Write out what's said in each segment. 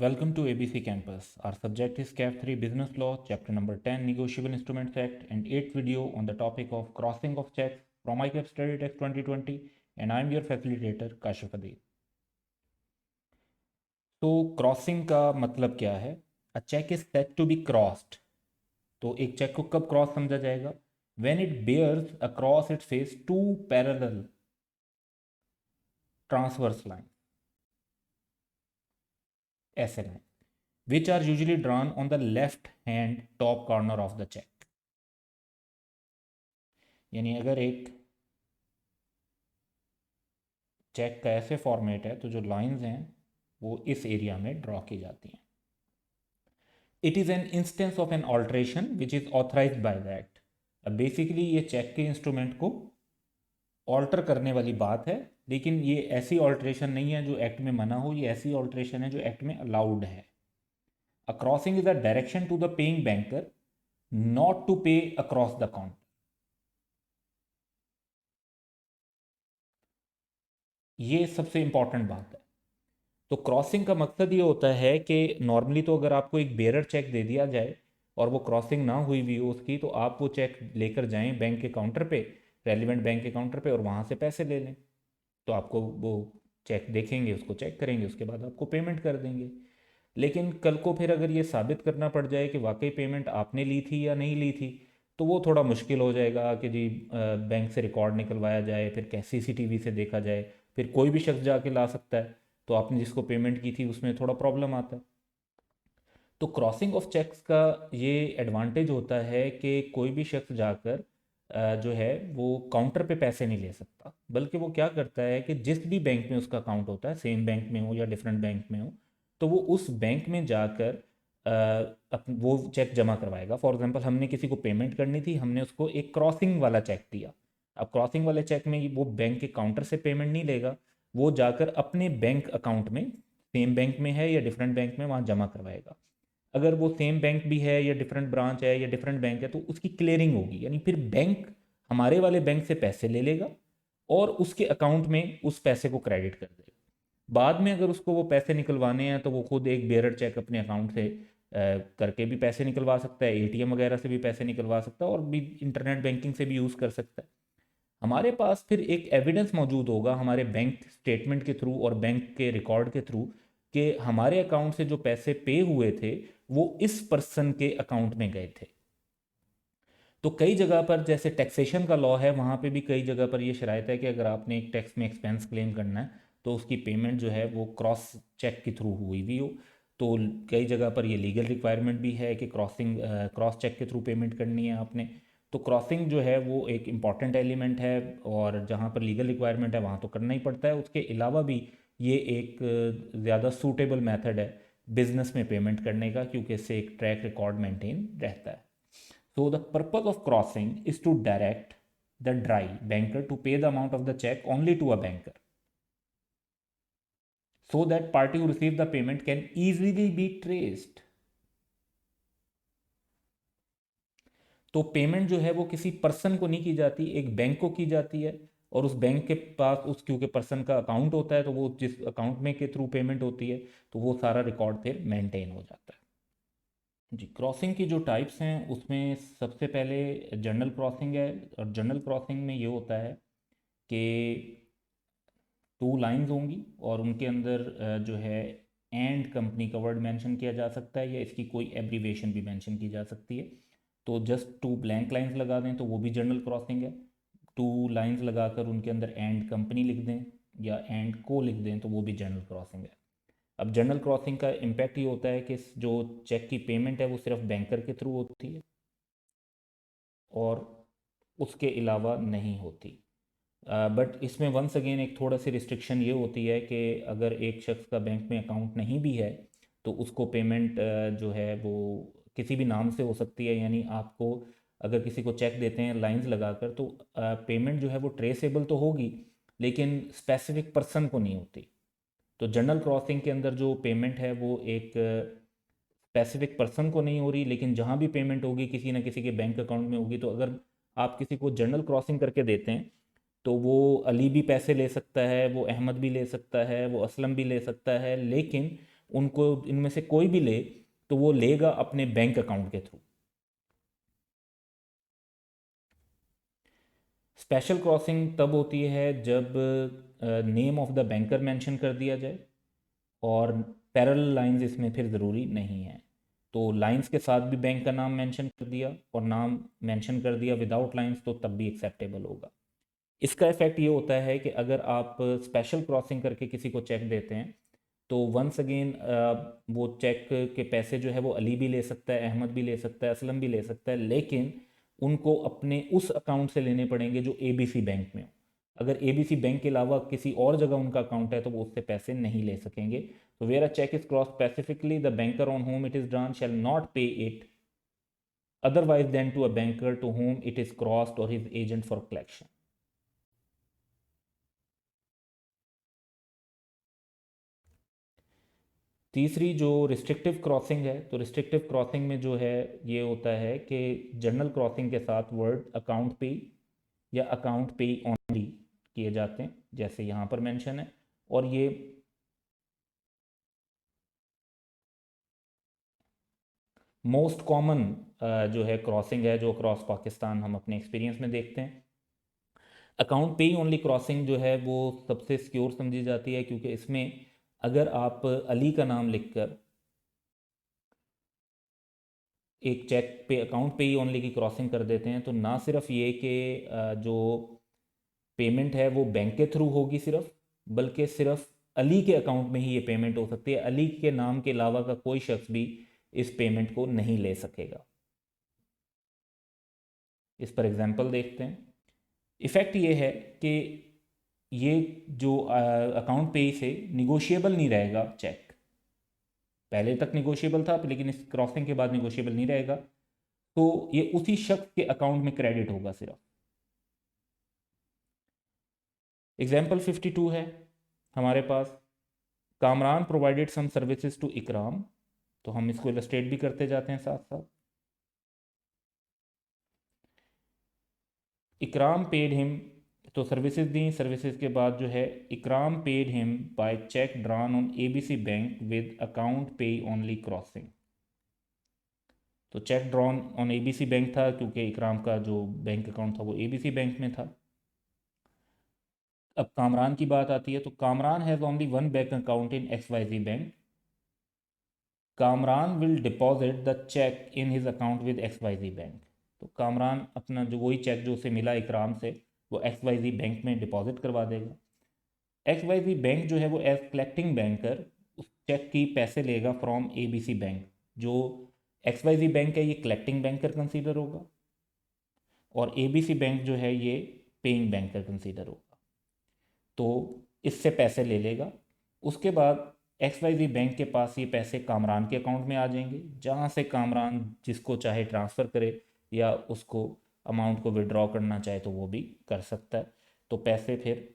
Welcome to ABC Campus. Our subject is CAF 3 Business Law, Chapter number 10 Negotiable Instruments Act, and 8th video on the topic of crossing of checks from ICAP Study Text 2020. And I'm your facilitator, Kashif Adeeb. तो crossing का मतलब क्या है? A cheque is set to be crossed. तो एक cheque को कब cross समझा जाएगा? When it bears across it face two parallel transverse line, ऐसे line, which are usually drawn on the left hand top corner of the check. यानी अगर एक चेक का ऐसे फॉर्मेट है तो जो लाइंस हैं वो इस एरिया में ड्रॉ की जाती हैं. It is an instance of an alteration which is authorise by the act. अब बेसिकली ये चेक के इंस्ट्रूमेंट को ऑल्टर करने वाली बात है, लेकिन ये ऐसी ऑल्ट्रेशन नहीं है जो एक्ट में मना हो, ये ऐसी ऑल्ट्रेशन है जो एक्ट में अलाउड है. A crossing is a direction to the paying banker not to pay across the counter. ये सबसे इंपॉर्टेंट बात है. तो क्रॉसिंग का मकसद ये होता है कि नॉर्मली तो अगर आपको एक बेरर चेक दे दिया जाए और वो क्रॉसिंग ना हुई भी हो उसकी, तो आप वो चेक लेकर जाएं बैंक के काउंटर पे, रेलिवेंट बैंक के काउंटर पे, और वहाँ से पैसे ले लें. तो आपको वो चेक देखेंगे, उसको चेक करेंगे, उसके बाद आपको पेमेंट कर देंगे. लेकिन कल को फिर अगर ये साबित करना पड़ जाए कि वाकई पेमेंट आपने ली थी या नहीं ली थी, तो वो थोड़ा मुश्किल हो जाएगा कि जी बैंक से रिकॉर्ड निकलवाया जाए, फिर कैसे CCTV से देखा जाए, फिर कोई भी शख्स जाके ला सकता है, तो आपने जिसको पेमेंट की थी उसमें थोड़ा प्रॉब्लम आता है. तो क्रॉसिंग ऑफ चेक्स का ये एडवांटेज होता है कि कोई भी शख्स जाकर जो है वो काउंटर पे पैसे नहीं ले सकता, बल्कि वो क्या करता है कि जिस भी बैंक में उसका अकाउंट होता है, सेम बैंक में हो या डिफरेंट बैंक में हो, तो वो उस बैंक में जाकर वो चेक जमा करवाएगा. फॉर एग्जांपल हमने किसी को पेमेंट करनी थी, हमने उसको एक क्रॉसिंग वाला चेक दिया. अब क्रॉसिंग वाले चेक में वो बैंक के काउंटर से पेमेंट नहीं लेगा, वो जाकर अपने बैंक अकाउंट में, सेम बैंक में है या डिफरेंट बैंक में, वहाँ जमा करवाएगा. अगर वो सेम बैंक भी है या डिफरेंट ब्रांच है या डिफरेंट बैंक है, तो उसकी क्लियरिंग होगी, यानी फिर बैंक हमारे वाले बैंक से पैसे ले लेगा और उसके अकाउंट में उस पैसे को क्रेडिट कर देगा. बाद में अगर उसको वो पैसे निकलवाने हैं तो वो खुद एक बेयरर चेक अपने अकाउंट से करके भी पैसे निकलवा सकता है, ATM वगैरह से भी पैसे निकलवा सकता है, और भी इंटरनेट बैंकिंग से भी यूज़ कर सकता है. हमारे पास फिर एक एविडेंस मौजूद होगा हमारे बैंक स्टेटमेंट के थ्रू और बैंक के रिकॉर्ड के थ्रू कि हमारे अकाउंट से जो पैसे पे हुए थे वो इस पर्सन के अकाउंट में गए थे. तो कई जगह पर जैसे टैक्सेशन का लॉ है, वहाँ पे भी कई जगह पर ये शरायत है कि अगर आपने एक टैक्स में एक्सपेंस क्लेम करना है तो उसकी पेमेंट जो है वो क्रॉस चेक के थ्रू हुई भी हो. तो कई जगह पर ये लीगल रिक्वायरमेंट भी है कि क्रॉस चेक के थ्रू पेमेंट करनी है आपने. तो क्रॉसिंग जो है वो एक इम्पॉर्टेंट एलिमेंट है, और जहाँ पर लीगल रिक्वायरमेंट है वहाँ तो करना ही पड़ता है. उसके अलावा भी ये एक ज़्यादा सूटेबल मेथड है बिजनेस में पेमेंट करने का, क्योंकि इससे एक ट्रैक रिकॉर्ड मेंटेन रहता है. So the purpose of crossing is to direct the dry banker to pay the amount of the check only to a banker, so that party who received the payment can easily be traced. तो payment जो है वो किसी person को नहीं की जाती, एक बैंक को की जाती है. और उस बैंक के पास उस क्योंकि पर्सन का अकाउंट होता है, तो वो जिस अकाउंट में के थ्रू पेमेंट होती है तो वो सारा रिकॉर्ड फिर मेंटेन हो जाता है. जी, क्रॉसिंग की जो टाइप्स हैं उसमें सबसे पहले जनरल क्रॉसिंग है. और जनरल क्रॉसिंग में ये होता है कि टू लाइंस होंगी और उनके अंदर जो है एंड कंपनी का वर्ड मेंशन किया जा सकता है, या इसकी कोई एब्रीवेशन भी मेंशन की जा सकती है. तो जस्ट टू ब्लैंक लाइंस लगा दें तो वो भी जनरल क्रॉसिंग है. टू लाइंस लगाकर उनके अंदर एंड कंपनी लिख दें या एंड को लिख दें तो वो भी जनरल क्रॉसिंग है. अब जनरल क्रॉसिंग का इम्पैक्ट ये होता है कि जो चेक की पेमेंट है वो सिर्फ बैंकर के थ्रू होती है और उसके अलावा नहीं होती. बट इसमें वंस अगेन एक थोड़ा सी रिस्ट्रिक्शन ये होती है कि अगर एक शख्स का बैंक में अकाउंट नहीं भी है तो उसको पेमेंट जो है वो किसी भी नाम से हो सकती है. यानी आपको अगर किसी को चेक देते हैं लाइंस लगाकर, तो पेमेंट जो है वो ट्रेसेबल तो होगी लेकिन स्पेसिफिक पर्सन को नहीं होती. तो जनरल क्रॉसिंग के अंदर जो पेमेंट है वो एक स्पेसिफिक पर्सन को नहीं हो रही, लेकिन जहाँ भी पेमेंट होगी किसी ना किसी के बैंक अकाउंट में होगी. तो अगर आप किसी को जनरल क्रॉसिंग करके देते हैं तो वो अली भी पैसे ले सकता है, वो अहमद भी ले सकता है, वो असलम भी ले सकता है, लेकिन उनको इनमें से कोई भी ले तो वो लेगा अपने बैंक अकाउंट के थ्रू। स्पेशल क्रॉसिंग तब होती है जब name of the banker mention कर दिया जाए और पैरेलल लाइंस इसमें फिर ज़रूरी नहीं है। तो लाइंस के साथ भी बैंक का नाम मेंशन कर दिया और नाम मेंशन कर दिया विदाउट लाइंस तो तब भी एक्सेप्टेबल होगा। इसका इफेक्ट ये होता है कि अगर आप स्पेशल क्रॉसिंग करके किसी को चेक देते हैं तो वंस अगेन वो चेक के पैसे जो है वो अली भी ले सकता है, अहमद भी ले सकता है, असलम भी ले सकता है, लेकिन उनको अपने उस अकाउंट से लेने पड़ेंगे जो एबीसी बैंक में हो। अगर एबीसी बैंक के अलावा किसी और जगह उनका अकाउंट है तो वो उससे पैसे नहीं ले सकेंगे। तो where a cheque is cross specifically the banker on whom it is drawn shall not pay it otherwise than to a banker to whom it is crossed or his agent for collection। तीसरी जो restrictive crossing है, तो restrictive crossing में जो है ये होता है कि जनरल क्रॉसिंग के साथ वर्ड अकाउंट पे या अकाउंट पे ओनली किए जाते हैं जैसे यहाँ पर मेंशन है। और ये मोस्ट कॉमन जो है क्रॉसिंग है जो क्रॉस पाकिस्तान हम अपने एक्सपीरियंस में देखते हैं। अकाउंट पे ही ओनली क्रॉसिंग जो है वो सबसे सिक्योर समझी जाती है क्योंकि इसमें अगर आप अली का नाम लिखकर एक चेक पे अकाउंट पे ही ओनली की क्रॉसिंग कर देते हैं तो ना सिर्फ ये कि जो पेमेंट है वो बैंक के थ्रू होगी सिर्फ, बल्कि सिर्फ अली के अकाउंट में ही ये पेमेंट हो सकती है। अली के नाम के अलावा का कोई शख्स भी इस पेमेंट को नहीं ले सकेगा। इस पर एग्जांपल देखते हैं। इफ़ेक्ट ये है कि ये जो अकाउंट पे से निगोशिएबल नहीं रहेगा चेक। पहले तक निगोशिएबल था लेकिन इस क्रॉसिंग के बाद निगोशिएबल नहीं रहेगा। तो ये उसी शख्स के अकाउंट में क्रेडिट होगा सिर्फ। एग्जाम्पल 52 है हमारे पास। Kamran provided some services to Ikram. तो हम इसको इलस्ट्रेट भी करते जाते हैं साथ साथ। इकराम पेड हिम, तो सर्विसेज दी, सर्विसेज के बाद जो है इकराम paid him by check drawn on ABC bank with account पे ओनली क्रॉसिंग। तो check drawn on ABC bank था क्योंकि इकराम का जो बैंक अकाउंट था वो एबीसी बैंक में था। अब कामरान की बात आती है तो Kamran has only one bank account in X Y Z bank. Kamran will deposit the cheque in his account with X Y Z bank. तो कामरान अपना जो वही चेक जो उसे मिला इकराम से वो एक्स वाई जी बैंक में डिपॉजिट करवा देगा। एक्स वाई जी बैंक जो है वो एज कलेक्टिंग बैंकर उस चेक की पैसे लेगा from A B C bank. जो एक्स वाई जी बैंक है ये कलेक्टिंग बैंकर कंसीडर होगा और ए बी सी बैंक जो है ये पेइंग बैंकर कंसीडर होगा। तो इससे पैसे ले लेगा। उसके बाद एक्स वाई जी बैंक के पास ये पैसे कामरान के अकाउंट में आ जाएंगे जहाँ से कामरान जिसको चाहे ट्रांसफ़र करे या उसको अमाउंट को विड्रॉ करना चाहे तो वो भी कर सकता है। तो पैसे फिर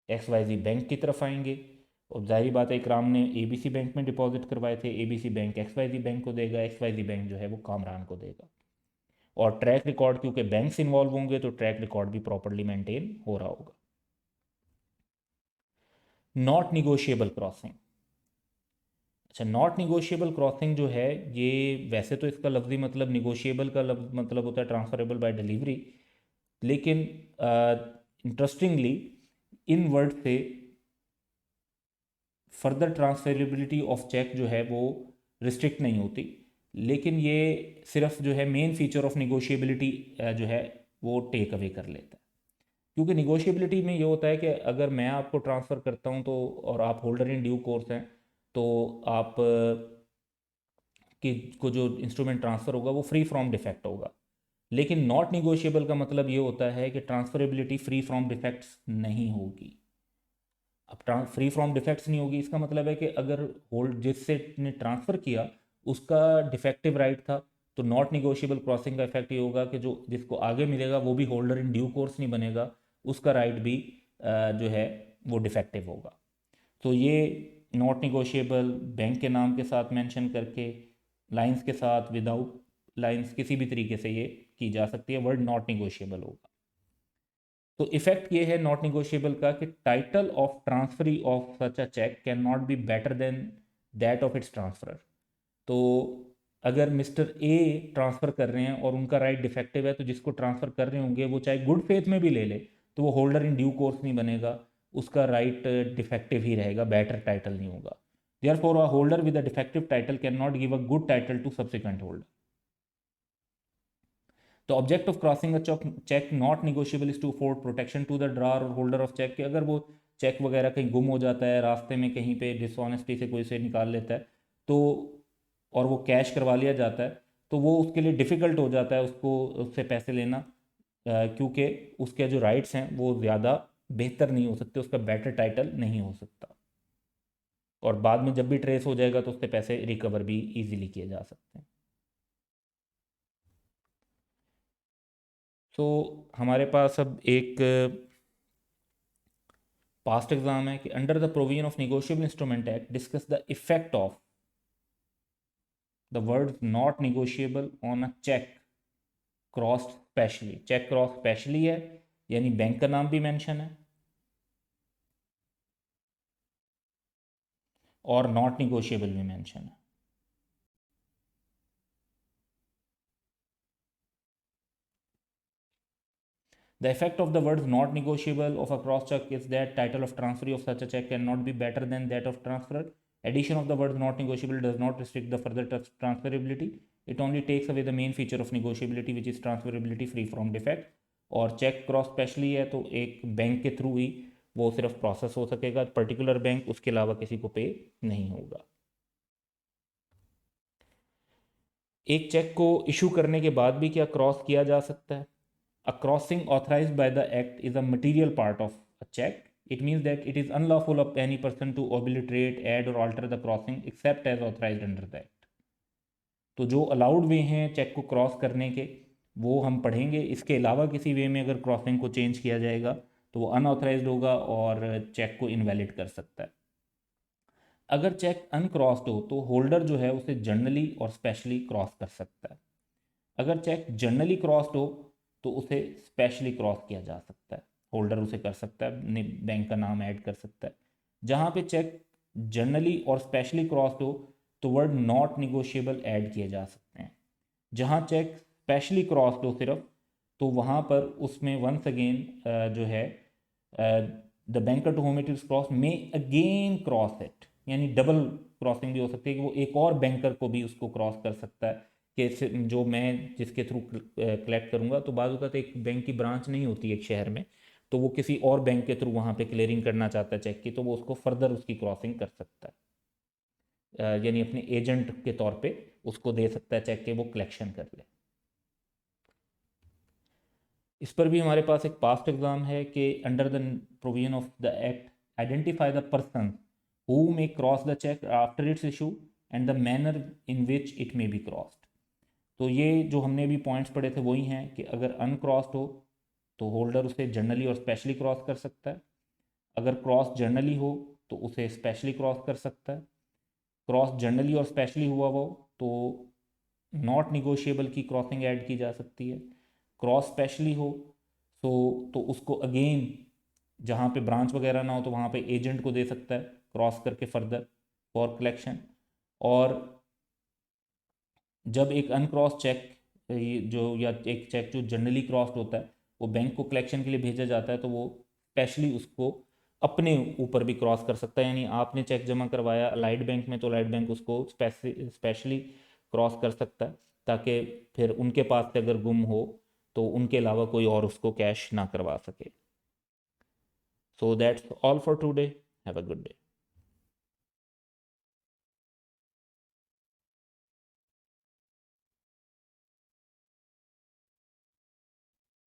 एक्स वाई जी बैंक की तरफ आएंगे और जाहिर बात है इकराम ने ए बी सी बैंक में डिपॉजिट करवाए थे, A B C bank X Y Z bank को देगा, एक्स वाई जी बैंक जो है वो कामरान को देगा। और ट्रैक रिकॉर्ड क्योंकि बैंक्स इन्वॉल्व होंगे तो ट्रैक रिकॉर्ड भी प्रॉपरली मेंटेन हो रहा होगा। Not negotiable crossing. अच्छा, नॉट निगोशिएबल क्रॉसिंग जो है ये वैसे तो इसका लफ्ज़ी मतलब निगोशिएबल का मतलब होता है ट्रांसफरेबल बाय डिलीवरी, लेकिन इंटरेस्टिंगली इन वर्ड से फर्दर ट्रांसफरेबिलिटी ऑफ चेक जो है वो रिस्ट्रिक्ट नहीं होती, लेकिन ये सिर्फ जो है मेन फीचर ऑफ निगोशिएबिलिटी जो है वो टेक अवे कर लेता है। क्योंकि निगोशिएबिलिटी में ये होता है कि अगर मैं आपको ट्रांसफ़र करता हूँ तो और आप होल्डर इन ड्यू कोर्स हैं तो आप कि को जो इंस्ट्रूमेंट ट्रांसफ़र होगा वो फ्री फ्रॉम डिफेक्ट होगा। लेकिन नॉट निगोशिएबल का मतलब ये होता है कि ट्रांसफरेबिलिटी फ्री फ्रॉम डिफेक्ट्स नहीं होगी। अब फ्री फ्रॉम डिफेक्ट्स नहीं होगी इसका मतलब है कि अगर होल्ड जिससे ने ट्रांसफ़र किया उसका डिफेक्टिव राइट था तो नॉट निगोशिएबल क्रॉसिंग का इफेक्ट ये होगा कि जो जिसको आगे मिलेगा वो भी होल्डर इन ड्यू कोर्स नहीं बनेगा, उसका राइट भी जो है वो डिफेक्टिव होगा। तो ये नॉट निगोशिएबल बैंक के नाम के साथ मेंशन करके लाइंस के साथ विदाउट लाइंस किसी भी तरीके से ये की जा सकती है, वर्ड नॉट निगोशिएबल होगा। तो इफेक्ट ये है नॉट निगोशिएबल का कि title of transferee of such a cheque can not be better than that of its transferor. तो अगर मिस्टर ए ट्रांसफ़र कर रहे हैं और उनका राइट डिफेक्टिव है, तो जिसको ट्रांसफ़र कर रहे होंगे वो चाहे गुड फेथ में भी ले ले तो वो होल्डर इन ड्यू कोर्स नहीं बनेगा, उसका राइट डिफेक्टिव ही रहेगा, बेटर टाइटल नहीं होगा। Therefore a holder with a defective title can not give a good title to subsequent holder. The object of crossing a check not negotiable is to afford protection to the drawer और holder of check कि अगर वो check वगैरह कहीं गुम हो जाता है, रास्ते में कहीं पे डिसऑनेस्टी से कोई से निकाल लेता है तो, और वो कैश करवा लिया जाता है, तो वो उसके लिए डिफ़िकल्ट हो जाता है उसको उससे पैसे लेना, क्योंकि उसके जो राइट्स हैं वो ज़्यादा बेहतर नहीं हो सकते, उसका बेटर टाइटल नहीं हो सकता, और बाद में जब भी ट्रेस हो जाएगा तो उससे पैसे रिकवर भी ईजिली किए जा सकते हैं। तो हमारे पास अब एक पास्ट एग्जाम है कि under the provision of negotiable instrument act discuss the effect of the word not negotiable on a cheque cross specially. Cheque cross specially है यानी बैंक का नाम भी मेंशन है और नॉट निगोशिएबल भी मेंशन है। The effect of the words not negotiable of a cross check is that title of transferee of such a check cannot be better than that of transferor. Addition of the words not negotiable does not restrict the further transferability. It only takes away the main feature of negotiability, which is transferability free from defect. और check cross specially है तो एक bank के through ही वो सिर्फ process हो सकेगा, particular bank, उसके अलावा किसी को पे नहीं होगा। एक चेक को इशू करने के बाद भी क्या क्रॉस किया जा सकता है? A crossing authorized by the Act is a material part of a check. It means that it is unlawful of any person to obliterate, add or alter the crossing except as authorized under the Act. तो जो allowed वे हैं check को cross करने के वो हम पढ़ेंगे, इसके अलावा किसी वे में अगर क्रॉसिंग को चेंज किया जाएगा तो वो अनऑथराइज्ड होगा और चेक को इनवैलिड कर सकता है। अगर चेक अनक्रॉस्ड हो तो होल्डर जो है उसे जनरली और स्पेशली क्रॉस कर सकता है। अगर चेक जनरली क्रॉस्ड हो तो उसे स्पेशली क्रॉस किया जा सकता है, होल्डर उसे कर सकता है, बैंक का नाम ऐड कर सकता है। जहाँ पे चेक जनरली और स्पेशली क्रॉस्ड हो तो वर्ड नॉट निगोशिएबल ऐड किए जा सकते हैं। जहाँ चेक स्पेशली क्रॉस्ड हो सिर्फ, तो वहाँ पर उसमें वंस अगेन जो है the banker to whom it is cross may again cross it, यानी डबल क्रॉसिंग भी हो सकती है कि वो एक और बैंकर को भी उसको क्रॉस कर सकता है कि जो मैं जिसके थ्रू कलेक्ट करूँगा, तो बाद होता है एक बैंक की ब्रांच नहीं होती एक शहर में, तो वो किसी और बैंक के थ्रू वहाँ पे क्लियरिंग करना चाहता है चेक की, तो वो उसको फर्दर उसकी क्रॉसिंग कर सकता है, यानी अपने एजेंट के तौर पे उसको दे सकता है चेक के, वो कलेक्शन कर ले। इस पर भी हमारे पास एक पास्ट एग्जाम है कि under the provision of the act identify the person who may cross the cheque after its issue and the manner in which it may be crossed. तो ये जो हमने अभी पॉइंट्स पढ़े थे वही हैं कि अगर अनक्रॉस्ड हो तो होल्डर उसे जनरली और स्पेशली क्रॉस कर सकता है, अगर क्रॉस जनरली हो तो उसे स्पेशली क्रॉस कर सकता है, क्रॉस जनरली और स्पेशली हुआ हो तो नॉट निगोशिएबल की क्रॉसिंग ऐड की जा सकती है, क्रॉस स्पेशली हो तो उसको अगेन जहाँ पे ब्रांच वगैरह ना हो तो वहाँ पे एजेंट को दे सकता है क्रॉस करके फर्दर फॉर कलेक्शन। और जब एक अनक्रॉस चेक जो या एक चेक जो जनरली क्रॉस्ड होता है वो बैंक को कलेक्शन के लिए भेजा जाता है, तो वो स्पेशली उसको अपने ऊपर भी क्रॉस कर सकता है, यानी आपने चेक जमा करवाया अलाइड बैंक में तो अलाइड बैंक उसको स्पेशली क्रॉस कर सकता है ताकि फिर उनके पास से अगर गुम हो तो उनके अलावा कोई और उसको कैश ना करवा सके। So that's all for today, have a good day.